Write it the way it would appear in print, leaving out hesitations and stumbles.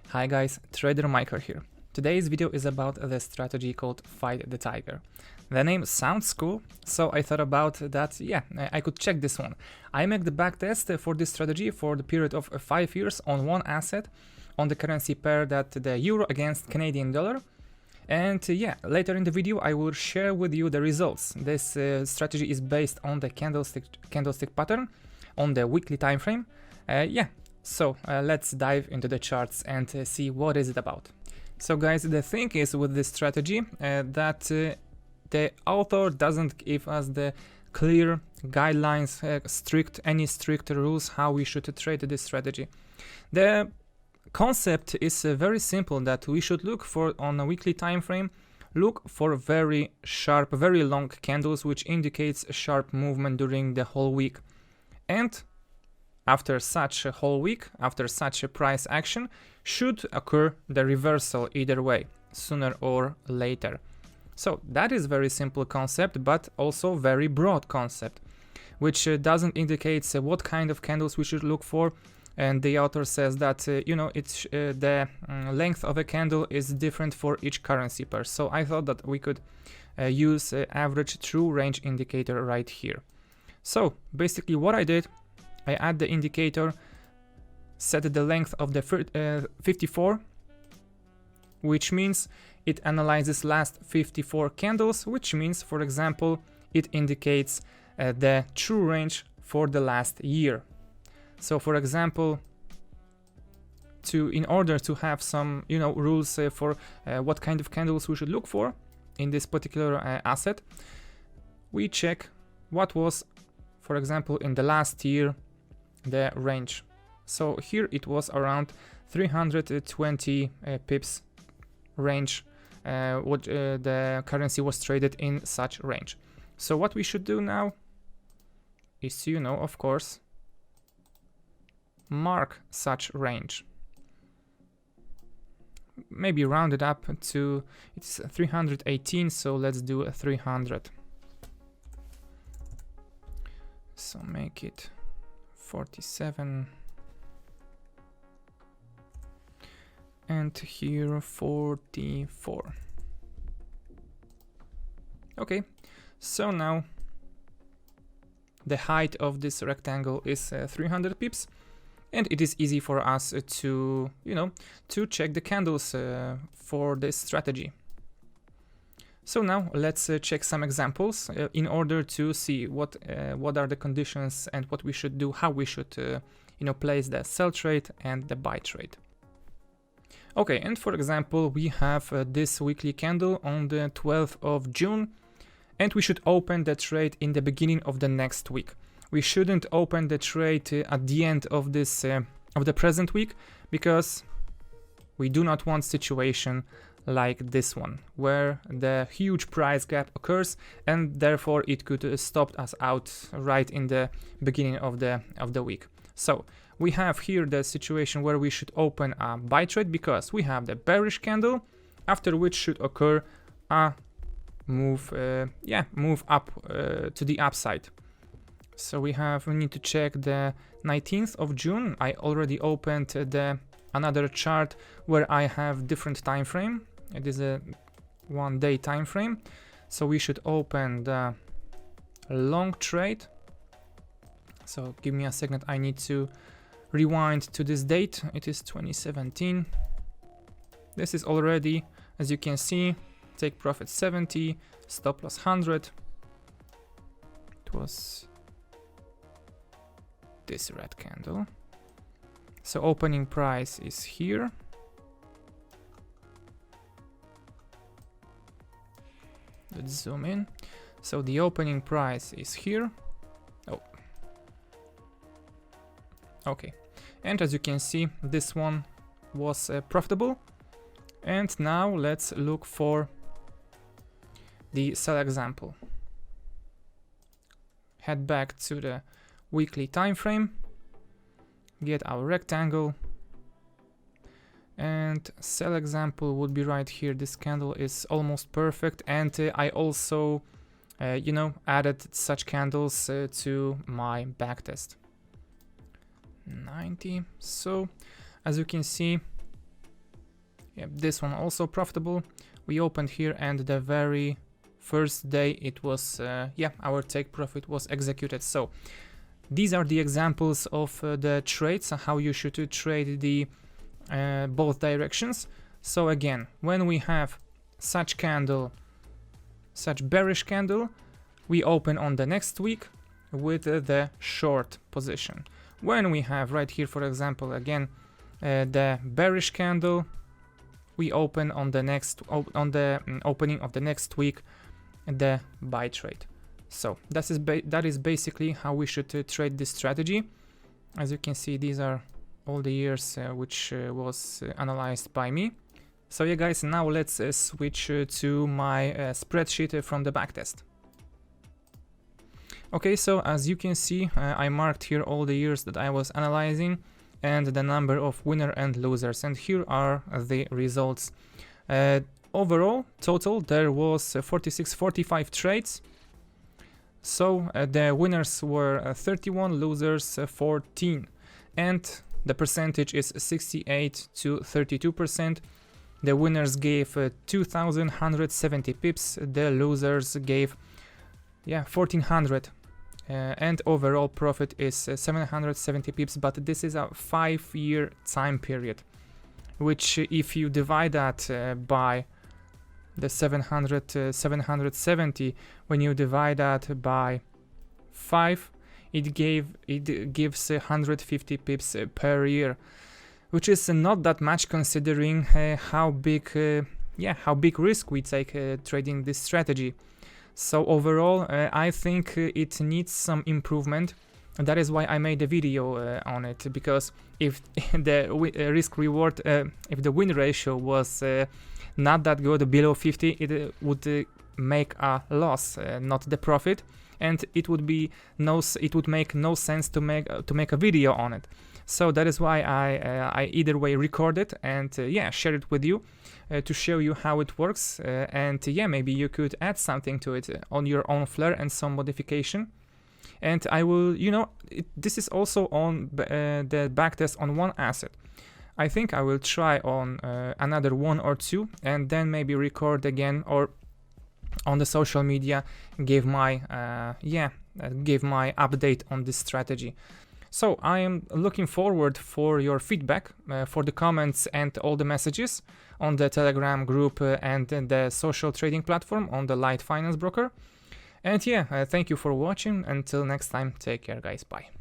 Hi guys, Trader Michael here. Today's video is about the strategy called Fight the Tiger. The name sounds cool, so I thought about that, I could check this one. I make the backtest for this strategy for the period of 5 years on one asset, on the currency pair that the euro against Canadian dollar. And later in the video I will share with you the results. This strategy is based on the candlestick pattern on the weekly time frame. So let's dive into the charts and see what is it about. So guys, the thing is with this strategy that the author doesn't give us the clear guidelines, any strict rules how we should trade this strategy. The concept is very simple, that we should look for, on a weekly time frame, look for very sharp, very long candles which indicates a sharp movement during the whole week. And after such a whole week, after such a price action, should occur the reversal either way, sooner or later. So that is very simple concept, but also very broad concept, which doesn't indicate what kind of candles we should look for. And the author says that the length of a candle is different for each currency pair. So I thought that we could use average true range indicator right here. So basically what I did, I add the indicator, set the length of the 54, which means it analyzes last 54 candles, which means, for example, it indicates the true range for the last year. So for example, in order to have some rules for what kind of candles we should look for in this particular asset, we check what was, for example, in the last year the range. So here it was around 320 pips range, what the currency was traded in such range. So what we should do now is to, of course, mark such range. Maybe round it up to, it's 318, so let's do a 300. So make it 47, and here 44. Okay, so now the height of this rectangle is 300 pips, and it is easy for us to to check the candles for this strategy. So now let's check some examples in order to see what are the conditions and what we should do, how we should place the sell trade and the buy trade. Okay, and for example, we have this weekly candle on the 12th of June, and we should open the trade in the beginning of the next week. We shouldn't open the trade at the end of this of the present week, because we do not want situation like this one, where the huge price gap occurs and therefore it could stop us out right in the beginning of the week. So we have here the situation where we should open a buy trade, because we have the bearish candle, after which should occur a move up to the upside. So we need to check the 19th of June. I already opened another chart where I have different time frame. It is a 1 day time frame, so we should open the long trade. So give me a second, I need to rewind to this date. It is 2017. This is already, as you can see, take profit 70, stop loss 100. It was this red candle. So opening price is here. Let's zoom in. So the opening price is here. Oh, okay. And as you can see, this one was profitable. And now let's look for the sell example. Head back to the weekly time frame, get our rectangle, and sell example would be right here. This candle is almost perfect, and I also added such candles to my backtest. 90. So as you can see, yeah, this one also profitable. We opened here, and the very first day it was our take profit was executed. So these are the examples of the trades, how you should trade the both directions. So again, when we have such candle, such bearish candle, we open on the next week with the short position. When we have right here, for example, again the bearish candle, we open on the next opening of the next week the buy trade. So that is basically how we should trade this strategy. As you can see, these are all the years which was analyzed by me. So yeah guys, now let's switch to my spreadsheet from the backtest. Okay, so as you can see, I marked here all the years that I was analyzing and the number of winner and losers, and here are the results. Overall total there was 45 trades. So the winners were 31, losers 14, and the percentage is 68 to 32%. The winners gave 2,170 pips, the losers gave 1,400, and overall profit is 770 pips, but this is a 5-year time period, which if you divide that by the 770, when you divide that by 5, it gives 150 pips per year, which is not that much considering how big risk we take trading this strategy. So overall, I think it needs some improvement. And that is why I made a video on it, because if the risk reward, if the win ratio was not that good, below 50, it would make a loss, not the profit, and it would make no sense to make a video on it. So that is why I either way record it and share it with you to show you how it works, and maybe you could add something to it on your own flair and some modification. And I will, this is also on the backtest on one asset. I think I will try on another one or two, and then maybe record again, or on the social media give my update on this strategy. So I am looking forward for your feedback, for the comments and all the messages on the Telegram group and the social trading platform on the LiteFinance broker. And thank you for watching. Until next time, take care guys, bye.